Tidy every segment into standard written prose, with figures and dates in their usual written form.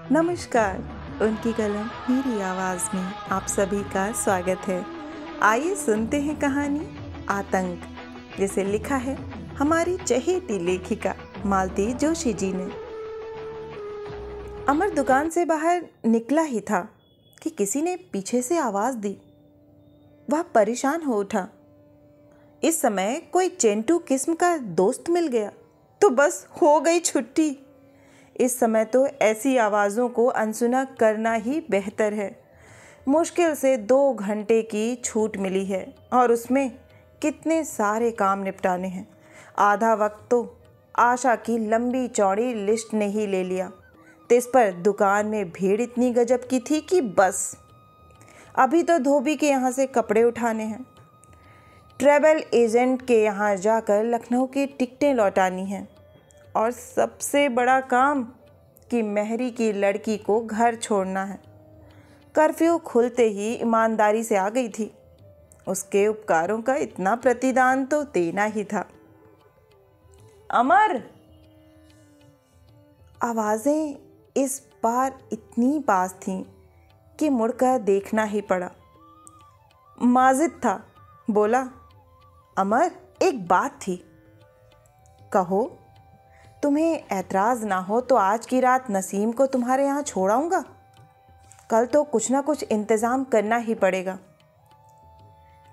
नमस्कार। उनकी कलम मेरी आवाज़ में आप सभी का स्वागत है। आइए सुनते हैं कहानी आतंक, जिसे लिखा है हमारी चहेती लेखिका मालती जोशी जी ने। अमर दुकान से बाहर निकला ही था कि किसी ने पीछे से आवाज़ दी। वह परेशान हो उठा। इस समय कोई चेंटू किस्म का दोस्त मिल गया तो बस हो गई छुट्टी। इस समय तो ऐसी आवाज़ों को अनसुना करना ही बेहतर है। मुश्किल से 2 घंटे की छूट मिली है और उसमें कितने सारे काम निपटाने हैं। आधा वक्त तो आशा की लंबी चौड़ी लिस्ट ने ही ले लिया। इस पर दुकान में भीड़ इतनी गजब की थी कि बस अभी तो धोबी के यहाँ से कपड़े उठाने हैं, ट्रैवल एजेंट के यहाँ जाकर लखनऊ की टिकटें लौटानी हैं और सबसे बड़ा काम कि मेहरी की लड़की को घर छोड़ना है। कर्फ्यू खुलते ही ईमानदारी से आ गई थी। उसके उपकारों का इतना प्रतिदान तो देना ही था। अमर! आवाज़ें इस बार इतनी पास थीं कि मुड़कर देखना ही पड़ा। माजिद था। बोला, अमर, एक बात थी। कहो। तुम्हें ऐतराज़ ना हो तो आज की रात नसीम को तुम्हारे यहाँ छोड़ाऊँगा। कल तो कुछ ना कुछ इंतज़ाम करना ही पड़ेगा।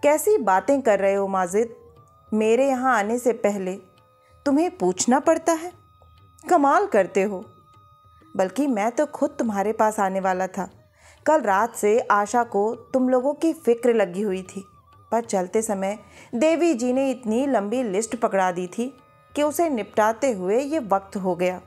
कैसी बातें कर रहे हो माजिद? मेरे यहाँ आने से पहले तुम्हें पूछना पड़ता है? कमाल करते हो। बल्कि मैं तो खुद तुम्हारे पास आने वाला था। कल रात से आशा को तुम लोगों की फ़िक्र लगी हुई थी, पर चलते समय देवी जी ने इतनी लंबी लिस्ट पकड़ा दी थी कि उसे निपटाते हुए ये वक्त हो गया।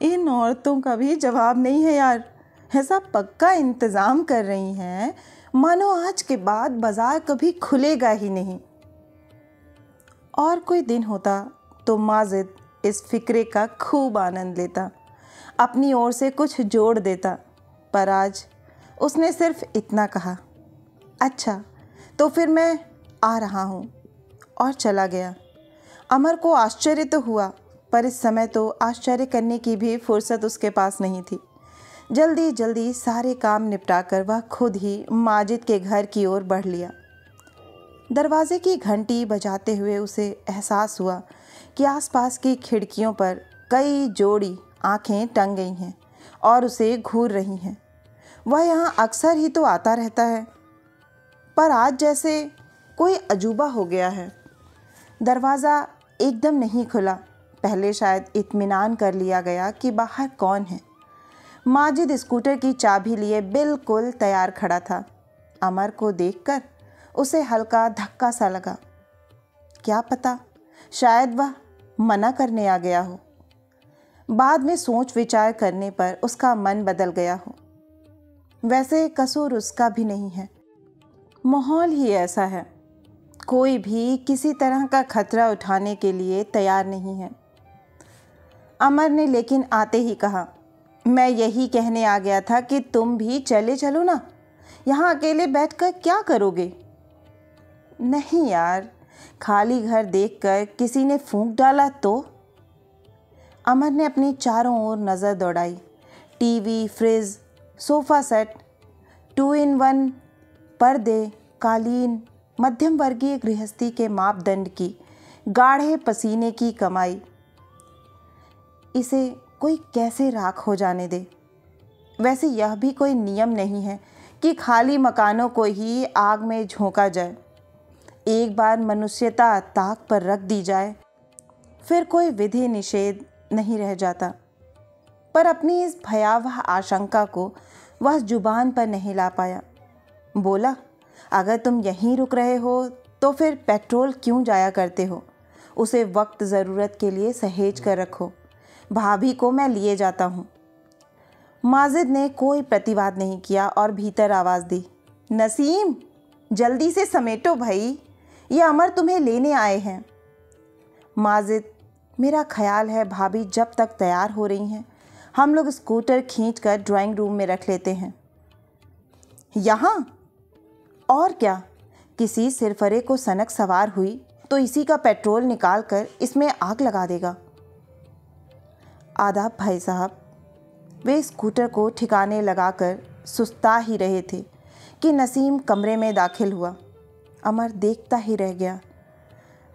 इन औरतों का भी जवाब नहीं है यार। ऐसा पक्का इंतज़ाम कर रही हैं मानो आज के बाद बाज़ार कभी खुलेगा ही नहीं। और कोई दिन होता तो माजिद इस फिक्रे का खूब आनंद लेता, अपनी ओर से कुछ जोड़ देता, पर आज उसने सिर्फ इतना कहा, अच्छा तो फिर मैं आ रहा हूँ, और चला गया। अमर को आश्चर्य तो हुआ, पर इस समय तो आश्चर्य करने की भी फुर्सत उसके पास नहीं थी। जल्दी जल्दी सारे काम निपटाकर वह खुद ही माजिद के घर की ओर बढ़ लिया। दरवाजे की घंटी बजाते हुए उसे एहसास हुआ कि आसपास की खिड़कियों पर कई जोड़ी आंखें टंग गई हैं और उसे घूर रही हैं। वह यहाँ अक्सर ही तो आता रहता है, पर आज जैसे कोई अजूबा हो गया है। दरवाज़ा एकदम नहीं खुला। पहले शायद इत्मीनान कर लिया गया कि बाहर कौन है। माजिद स्कूटर की चाबी लिए बिल्कुल तैयार खड़ा था। अमर को देखकर उसे हल्का धक्का सा लगा। क्या पता शायद वह मना करने आ गया हो। बाद में सोच विचार करने पर उसका मन बदल गया हो। वैसे कसूर उसका भी नहीं है, माहौल ही ऐसा है। कोई भी किसी तरह का खतरा उठाने के लिए तैयार नहीं है। अमर ने लेकिन आते ही कहा, मैं यही कहने आ गया था कि तुम भी चलो ना। यहाँ अकेले बैठकर क्या करोगे? नहीं यार, खाली घर देखकर किसी ने फूंक डाला तो? अमर ने अपनी चारों ओर नज़र दौड़ाई। TV, fridge, sofa set, 2 in 1 पर्दे, कालीन, मध्यम वर्गीय गृहस्थी के मापदंड की गाढ़े पसीने की कमाई। इसे कोई कैसे राख हो जाने दे? वैसे यह भी कोई नियम नहीं है कि खाली मकानों को ही आग में झोंका जाए। एक बार मनुष्यता ताक पर रख दी जाए, फिर कोई विधि निषेध नहीं रह जाता। पर अपनी इस भयावह आशंका को वह जुबान पर नहीं ला पाया। बोला, अगर तुम यहीं रुक रहे हो तो फिर पेट्रोल क्यों जाया करते हो? उसे वक्त ज़रूरत के लिए सहेज कर रखो। भाभी को मैं लिए जाता हूँ। माजिद ने कोई प्रतिवाद नहीं किया और भीतर आवाज़ दी, नसीम, जल्दी से समेटो भाई, ये अमर तुम्हें लेने आए हैं। माजिद, मेरा ख्याल है भाभी जब तक तैयार हो रही हैं हम लोग स्कूटर खींचकर ड्राइंग रूम में रख लेते हैं। यहाँ? और क्या, किसी सिरफरे को सनक सवार हुई तो इसी का पेट्रोल निकाल कर इसमें आग लगा देगा। आदाब भाई साहब। वे स्कूटर को ठिकाने लगाकर सुस्ता ही रहे थे कि नसीम कमरे में दाखिल हुआ। अमर देखता ही रह गया।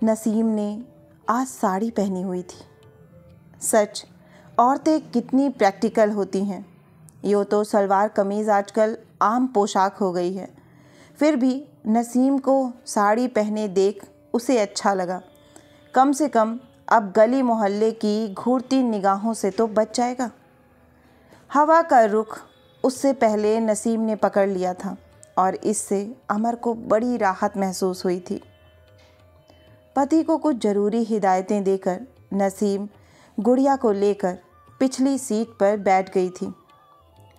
नसीम ने आज साड़ी पहनी हुई थी। सच, औरतें कितनी प्रैक्टिकल होती हैं। यूँ तो सलवार कमीज़ आजकल आम पोशाक हो गई है, फिर भी नसीम को साड़ी पहने देख उसे अच्छा लगा। कम से कम अब गली मोहल्ले की घूरती निगाहों से तो बच जाएगा। हवा का रुख उससे पहले नसीम ने पकड़ लिया था और इससे अमर को बड़ी राहत महसूस हुई थी। पति को कुछ ज़रूरी हिदायतें देकर नसीम गुड़िया को लेकर पिछली सीट पर बैठ गई थी।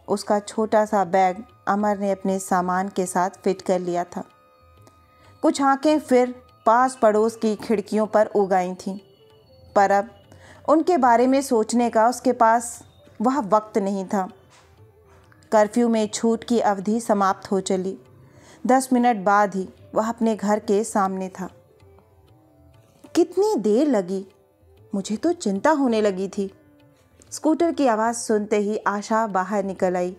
उसका छोटा सा बैग अमर ने अपने सामान के साथ फिट कर लिया था। कुछ आंखें फिर पास पड़ोस की खिड़कियों पर उगाई थीं, पर अब उनके बारे में सोचने का उसके पास वह वक्त नहीं था। कर्फ्यू में छूट की अवधि समाप्त हो चली। 10 मिनट बाद ही वह अपने घर के सामने था। कितनी देर लगी, मुझे तो चिंता होने लगी थी। स्कूटर की आवाज़ सुनते ही आशा बाहर निकल आई।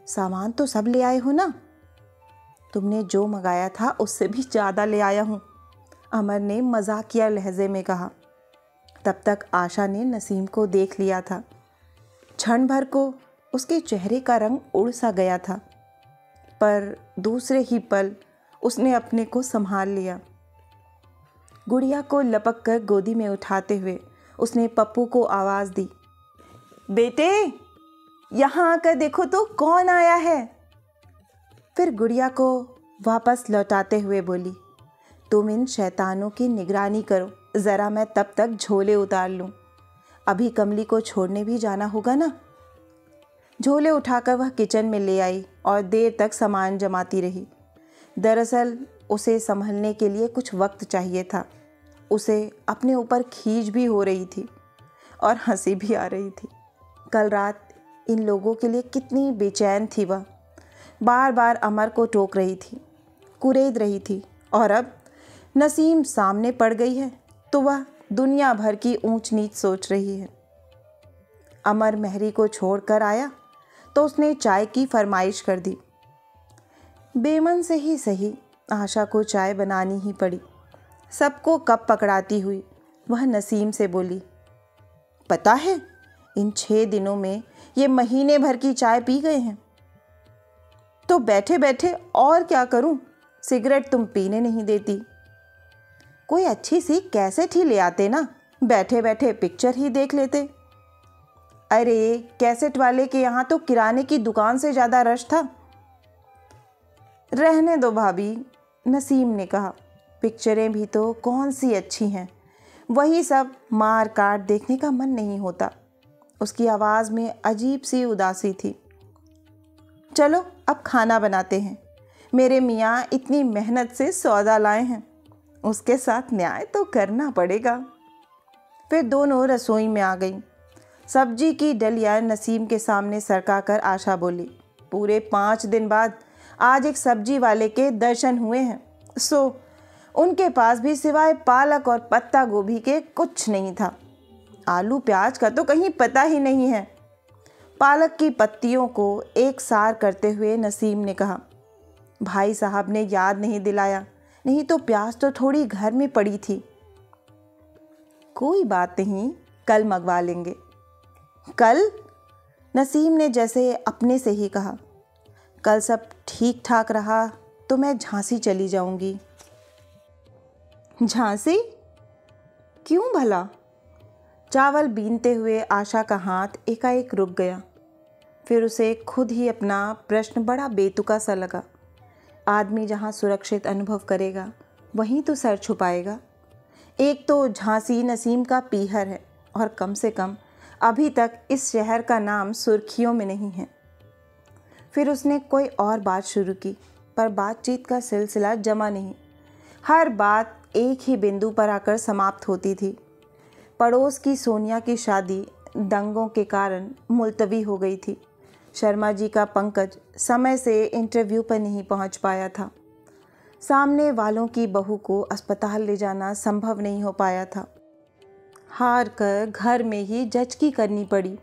सामान तो सब ले आए हो ना? तुमने जो मंगाया था उससे भी ज़्यादा ले आया हूँ, अमर ने मजाकिया लहजे में कहा। तब तक आशा ने नसीम को देख लिया था। क्षण भर को उसके चेहरे का रंग उड़ सा गया था, पर दूसरे ही पल उसने अपने को संभाल लिया। गुड़िया को लपक कर गोदी में उठाते हुए उसने पप्पू को आवाज़ दी, बेटे यहाँ आकर देखो तो कौन आया है। फिर गुड़िया को वापस लौटाते हुए बोली, तुम इन शैतानों की निगरानी करो, ज़रा मैं तब तक झोले उतार लूँ। अभी कमली को छोड़ने भी जाना होगा ना। झोले उठाकर वह किचन में ले आई और देर तक सामान जमाती रही। दरअसल उसे संभलने के लिए कुछ वक्त चाहिए था। उसे अपने ऊपर खींच भी हो रही थी और हंसी भी आ रही थी। कल रात इन लोगों के लिए कितनी बेचैन थी वह। बार बार अमर को टोक रही थी, कुरेद रही थी, और अब नसीम सामने पड़ गई है तो वह दुनिया भर की ऊंच नीच सोच रही है। अमर मेहरी को छोड़कर आया तो उसने चाय की फरमाइश कर दी। बेमन से ही सही, आशा को चाय बनानी ही पड़ी। सबको कप पकड़ाती हुई वह नसीम से बोली, पता है इन 6 दिनों में ये महीने भर की चाय पी गए हैं। तो बैठे बैठे और क्या करूं, सिगरेट तुम पीने नहीं देती। कोई अच्छी सी कैसेट ही ले आते ना, बैठे बैठे पिक्चर ही देख लेते। अरे कैसेट वाले के यहाँ तो किराने की दुकान से ज़्यादा रश था। रहने दो भाभी, नसीम ने कहा, पिक्चरें भी तो कौन सी अच्छी हैं, वही सब मार काट देखने का मन नहीं होता। उसकी आवाज़ में अजीब सी उदासी थी। चलो अब खाना बनाते हैं, मेरे मियाँ इतनी मेहनत से सौदा लाए हैं, उसके साथ न्याय तो करना पड़ेगा। फिर दोनों रसोई में आ गईं। सब्जी की डलिया नसीम के सामने सरका कर आशा बोली, पूरे 5 दिन बाद आज एक सब्जी वाले के दर्शन हुए हैं, सो उनके पास भी सिवाय पालक और पत्ता गोभी के कुछ नहीं था। आलू प्याज का तो कहीं पता ही नहीं है। पालक की पत्तियों को एक सार करते हुए नसीम ने कहा, भाई साहब ने याद नहीं दिलाया, नहीं तो प्याज तो थोड़ी घर में पड़ी थी। कोई बात नहीं, कल मंगवा लेंगे। कल? नसीम ने जैसे अपने से ही कहा, कल सब ठीक ठाक रहा तो मैं झांसी चली जाऊंगी। झांसी? क्यों भला? चावल बीनते हुए आशा का हाथ एकाएक रुक गया। फिर उसे खुद ही अपना प्रश्न बड़ा बेतुका सा लगा। आदमी जहाँ सुरक्षित अनुभव करेगा वहीं तो सर छुपाएगा। एक तो झांसी नसीम का पीहर है और कम से कम अभी तक इस शहर का नाम सुर्खियों में नहीं है। फिर उसने कोई और बात शुरू की, पर बातचीत का सिलसिला जमा नहीं। हर बात एक ही बिंदु पर आकर समाप्त होती थी। पड़ोस की सोनिया की शादी दंगों के कारण मुलतवी हो गई थी। शर्मा जी का पंकज समय से इंटरव्यू पर नहीं पहुंच पाया था। सामने वालों की बहू को अस्पताल ले जाना संभव नहीं हो पाया था। हार कर घर में ही जचकी करनी पड़ी।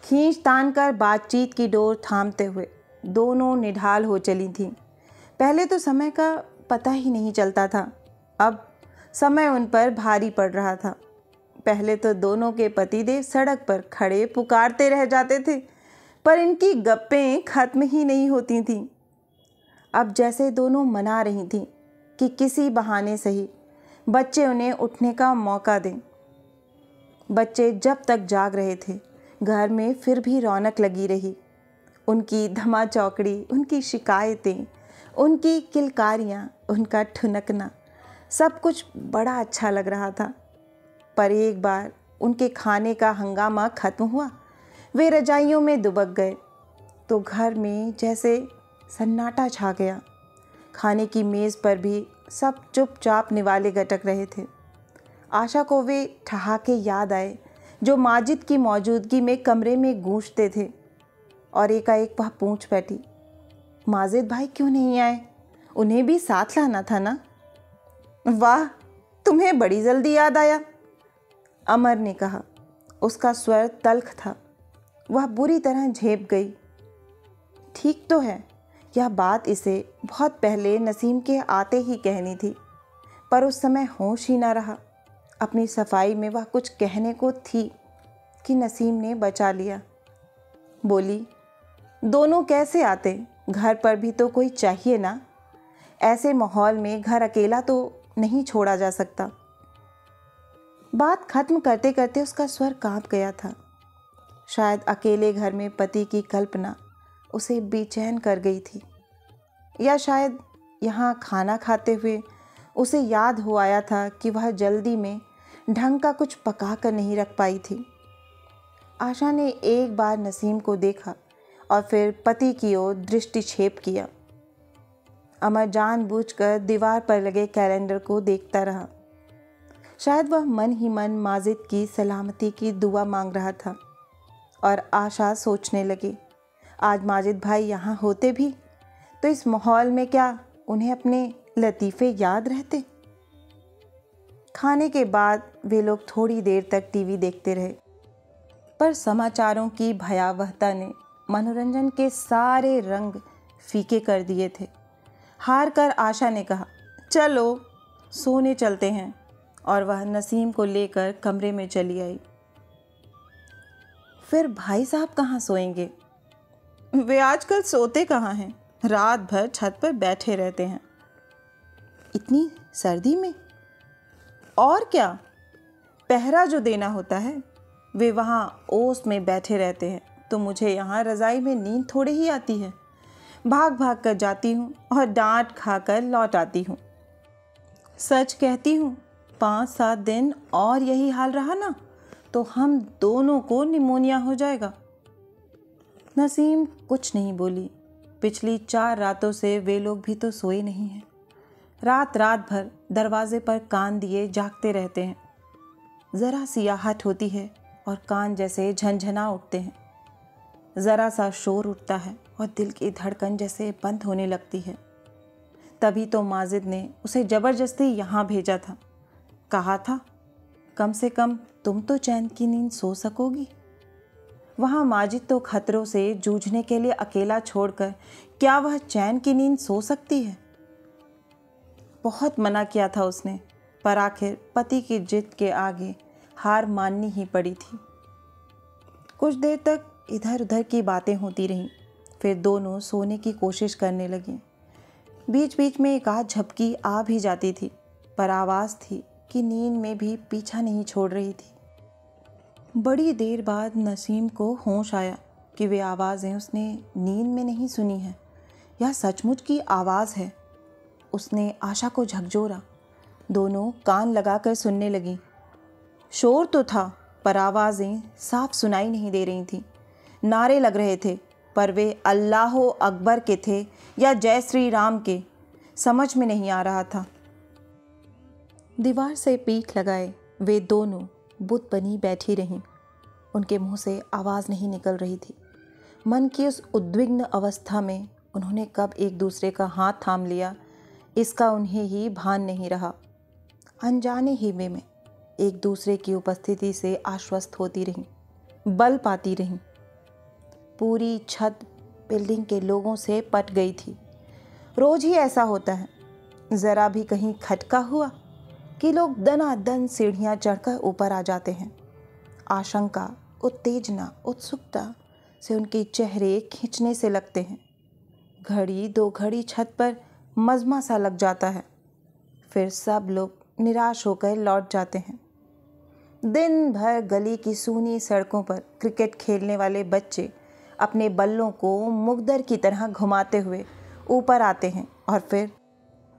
खींच तान कर बातचीत की डोर थामते हुए दोनों निढाल हो चली थीं। पहले तो समय का पता ही नहीं चलता था, अब समय उन पर भारी पड़ रहा था। पहले तो दोनों के पतिदेव सड़क पर खड़े पुकारते रह जाते थे, पर इनकी गप्पें खत्म ही नहीं होती थीं। अब जैसे दोनों मना रही थीं कि किसी बहाने सही बच्चे उन्हें उठने का मौका दें। बच्चे जब तक जाग रहे थे, घर में फिर भी रौनक लगी रही। उनकी धमा चौकड़ी, उनकी शिकायतें, उनकी किलकारियाँ, उनका ठुनकना, सब कुछ बड़ा अच्छा लग रहा था। पर एक बार उनके खाने का हंगामा खत्म हुआ, वे रजाइयों में दुबक गए तो घर में जैसे सन्नाटा छा गया। खाने की मेज़ पर भी सब चुपचाप निवाले गटक रहे थे। आशा को वे ठहाके याद आए जो माजिद की मौजूदगी में कमरे में गूंजते थे, और एकाएक वह पूछ बैठी, माजिद भाई क्यों नहीं आए? उन्हें भी साथ लाना था ना? वाह, तुम्हें बड़ी जल्दी याद आया, अमर ने कहा। उसका स्वर तल्ख था। वह बुरी तरह झेप गई। ठीक तो है, यह बात इसे बहुत पहले नसीम के आते ही कहनी थी, पर उस समय होश ही ना रहा। अपनी सफाई में वह कुछ कहने को थी कि नसीम ने बचा लिया। बोली, दोनों कैसे आते? घर पर भी तो कोई चाहिए ना। ऐसे माहौल में घर अकेला तो नहीं छोड़ा जा सकता। बात खत्म करते करते उसका स्वर कांप गया था। शायद अकेले घर में पति की कल्पना उसे बेचैन कर गई थी, या शायद यहाँ खाना खाते हुए उसे याद हो आया था कि वह जल्दी में ढंग का कुछ पका कर नहीं रख पाई थी। आशा ने एक बार नसीम को देखा और फिर पति की ओर दृष्टिक्षेप किया। अमर जानबूझकर दीवार पर लगे कैलेंडर को देखता रहा। शायद वह मन ही मन माजिद की सलामती की दुआ मांग रहा था। और आशा सोचने लगी, आज माजिद भाई यहाँ होते भी तो इस माहौल में क्या उन्हें अपने लतीफ़े याद रहते? खाने के बाद वे लोग थोड़ी देर तक टीवी देखते रहे, पर समाचारों की भयावहता ने मनोरंजन के सारे रंग फीके कर दिए थे। हार कर आशा ने कहा, चलो सोने चलते हैं, और वह नसीम को लेकर कमरे में चली आई। फिर भाई साहब कहाँ सोएंगे? वे आजकल सोते कहाँ हैं, रात भर छत पर बैठे रहते हैं। इतनी सर्दी में? और क्या, पहरा जो देना होता है, वे वहाँ ओस में बैठे रहते हैं, तो मुझे यहाँ रज़ाई में नींद थोड़े ही आती है। भाग भाग कर जाती हूँ और डांट खाकर लौट आती हूँ। सच कहती हूँ, 5-7 दिन और यही हाल रहा ना तो हम दोनों को निमोनिया हो जाएगा। नसीम कुछ नहीं बोली। पिछली 4 रातों से वे लोग भी तो सोए नहीं हैं। रात रात भर दरवाजे पर कान दिए जागते रहते हैं। ज़रा सी आहट होती है और कान जैसे झनझना उठते हैं। ज़रा सा शोर उठता है और दिल की धड़कन जैसे बंद होने लगती है। तभी तो माजिद ने उसे ज़बरदस्ती यहाँ भेजा था। कहा था, कम से कम तुम तो चैन की नींद सो सकोगी। वहाँ माजिद तो खतरों से जूझने के लिए अकेला छोड़कर क्या वह चैन की नींद सो सकती है? बहुत मना किया था उसने, पर आखिर पति की जिद के आगे हार माननी ही पड़ी थी। कुछ देर तक इधर उधर की बातें होती रहीं, फिर दोनों सोने की कोशिश करने लगी। बीच बीच में एक आध झपकी आ भी जाती थी, पर आवाज़ थी कि नींद में भी पीछा नहीं छोड़ रही थी। बड़ी देर बाद नसीम को होश आया कि वे आवाज़ें उसने नींद में नहीं सुनी हैं, यह सचमुच की आवाज़ है। उसने आशा को झकझोरा। दोनों कान लगाकर सुनने लगी। शोर तो था, पर आवाज़ें साफ सुनाई नहीं दे रही थीं। नारे लग रहे थे, पर वे अल्लाहो अकबर के थे या जय श्री राम के, समझ में नहीं आ रहा था। दीवार से पीठ लगाए वे दोनों बुत बनी बैठी रहीं। उनके मुंह से आवाज़ नहीं निकल रही थी। मन की उस उद्विग्न अवस्था में उन्होंने कब एक दूसरे का हाथ थाम लिया, इसका उन्हें ही भान नहीं रहा। अनजाने ही में एक दूसरे की उपस्थिति से आश्वस्त होती रहीं, बल पाती रहीं। पूरी छत बिल्डिंग के लोगों से पट गई थी। रोज ही ऐसा होता है, ज़रा भी कहीं खटका हुआ कि लोग दनादन सीढ़ियाँ चढ़कर ऊपर आ जाते हैं। आशंका, उत्तेजना, उत्सुकता से उनके चेहरे खींचने से लगते हैं। घड़ी दो घड़ी छत पर मजमा सा लग जाता है, फिर सब लोग निराश होकर लौट जाते हैं। दिन भर गली की सूनी सड़कों पर क्रिकेट खेलने वाले बच्चे अपने बल्लों को मुग्दर की तरह घुमाते हुए ऊपर आते हैं और फिर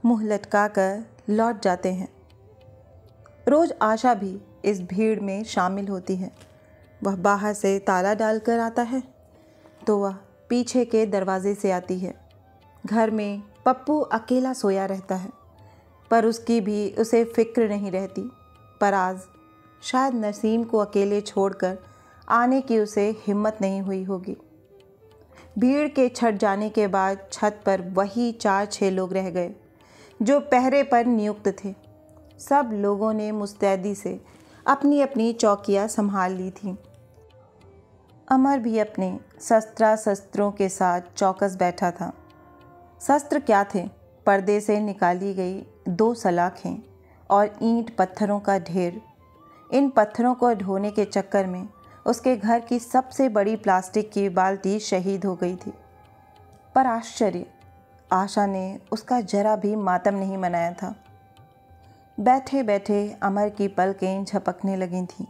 मुंह लटका कर लौट जाते हैं। रोज आशा भी इस भीड़ में शामिल होती है। वह बाहर से ताला डालकर आता है तो वह पीछे के दरवाजे से आती है। घर में पप्पू अकेला सोया रहता है, पर उसकी भी उसे फिक्र नहीं रहती। पर आज शायद नसीम को अकेले छोड़कर आने की उसे हिम्मत नहीं हुई होगी। भीड़ के छट जाने के बाद छत पर वही 4-6 लोग रह गए जो पहरे पर नियुक्त थे। सब लोगों ने मुस्तैदी से अपनी अपनी चौकियां संभाल ली थीं। अमर भी अपने शस्त्रों के साथ चौकस बैठा था। शस्त्र क्या थे? पर्दे से निकाली गई 2 सलाखें और ईंट पत्थरों का ढेर। इन पत्थरों को ढोने के चक्कर में उसके घर की सबसे बड़ी प्लास्टिक की बाल्टी शहीद हो गई थी। पर आश्चर्य, आशा ने उसका जरा भी मातम नहीं मनाया था। बैठे बैठे अमर की पलकें झपकने लगी थीं।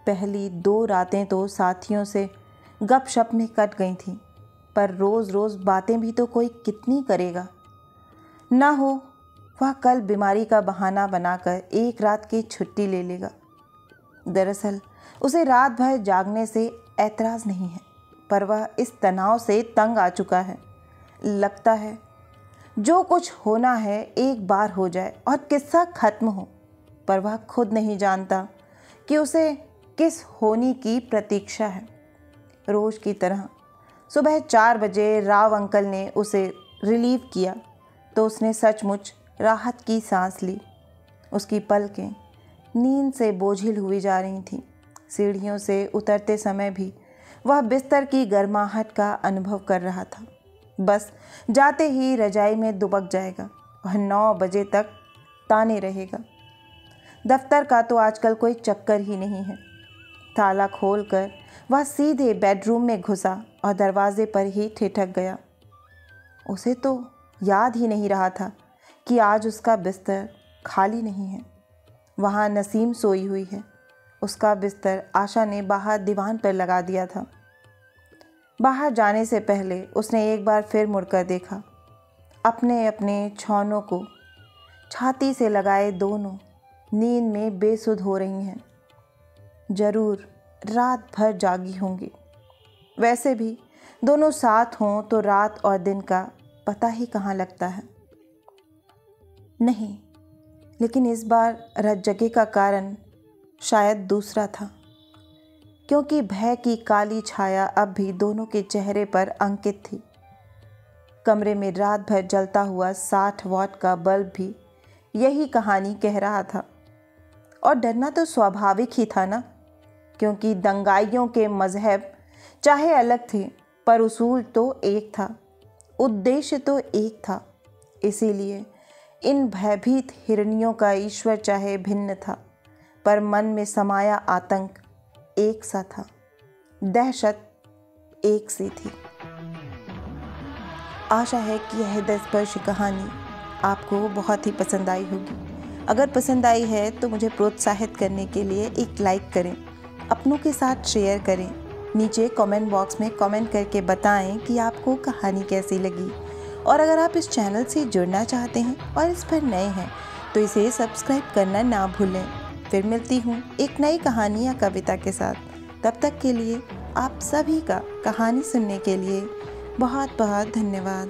पहली 2 रातें तो साथियों से गपशप में कट गई थीं, पर रोज़ रोज़ बातें भी तो कोई कितनी करेगा। ना हो वह कल बीमारी का बहाना बनाकर एक रात की छुट्टी ले लेगा। दरअसल उसे रात भर जागने से ऐतराज़ नहीं है, पर वह इस तनाव से तंग आ चुका है। लगता है जो कुछ होना है एक बार हो जाए और किस्सा खत्म हो, पर वह खुद नहीं जानता कि उसे किस होने की प्रतीक्षा है। रोज़ की तरह सुबह 4 बजे राव अंकल ने उसे रिलीव किया तो उसने सचमुच राहत की सांस ली। उसकी पलकें नींद से बोझिल हुई जा रही थीं। सीढ़ियों से उतरते समय भी वह बिस्तर की गर्माहट का अनुभव कर रहा था। बस जाते ही रजाई में दुबक जाएगा। वह 9 बजे तक ताने रहेगा। दफ्तर का तो आजकल कोई चक्कर ही नहीं है। ताला खोलकर वह सीधे बेडरूम में घुसा और दरवाजे पर ही ठिठक गया। उसे तो याद ही नहीं रहा था कि आज उसका बिस्तर खाली नहीं है। वहाँ नसीम सोई हुई है। उसका बिस्तर आशा ने बाहर दीवान पर लगा दिया था। बाहर जाने से पहले उसने एक बार फिर मुड़कर देखा। अपने अपने छौनों को छाती से लगाए दोनों नींद में बेसुध हो रही हैं। जरूर रात भर जागी होंगी। वैसे भी दोनों साथ हों तो रात और दिन का पता ही कहाँ लगता है। नहीं, लेकिन इस बार रज्जगे का कारण शायद दूसरा था, क्योंकि भय की काली छाया अब भी दोनों के चेहरे पर अंकित थी। कमरे में रात भर जलता हुआ 60 वॉट का बल्ब भी यही कहानी कह रहा था। और डरना तो स्वाभाविक ही था ना, क्योंकि दंगाइयों के मजहब चाहे अलग थे, पर उसूल तो एक था, उद्देश्य तो एक था। इसीलिए इन भयभीत हिरनियों का ईश्वर चाहे भिन्न था, पर मन में समाया आतंक एक सा था, दहशत एक सी थी। आशा है कि यह हृदयस्पर्शी कहानी आपको बहुत ही पसंद आई होगी। अगर पसंद आई है तो मुझे प्रोत्साहित करने के लिए एक लाइक करें, अपनों के साथ शेयर करें। नीचे कमेंट बॉक्स में कमेंट करके बताएं कि आपको कहानी कैसी लगी। और अगर आप इस चैनल से जुड़ना चाहते हैं और इस पर नए हैं तो इसे सब्सक्राइब करना ना भूलें। फिर मिलती हूँ एक नई कहानी या कविता के साथ। तब तक के लिए आप सभी का कहानी सुनने के लिए बहुत बहुत धन्यवाद।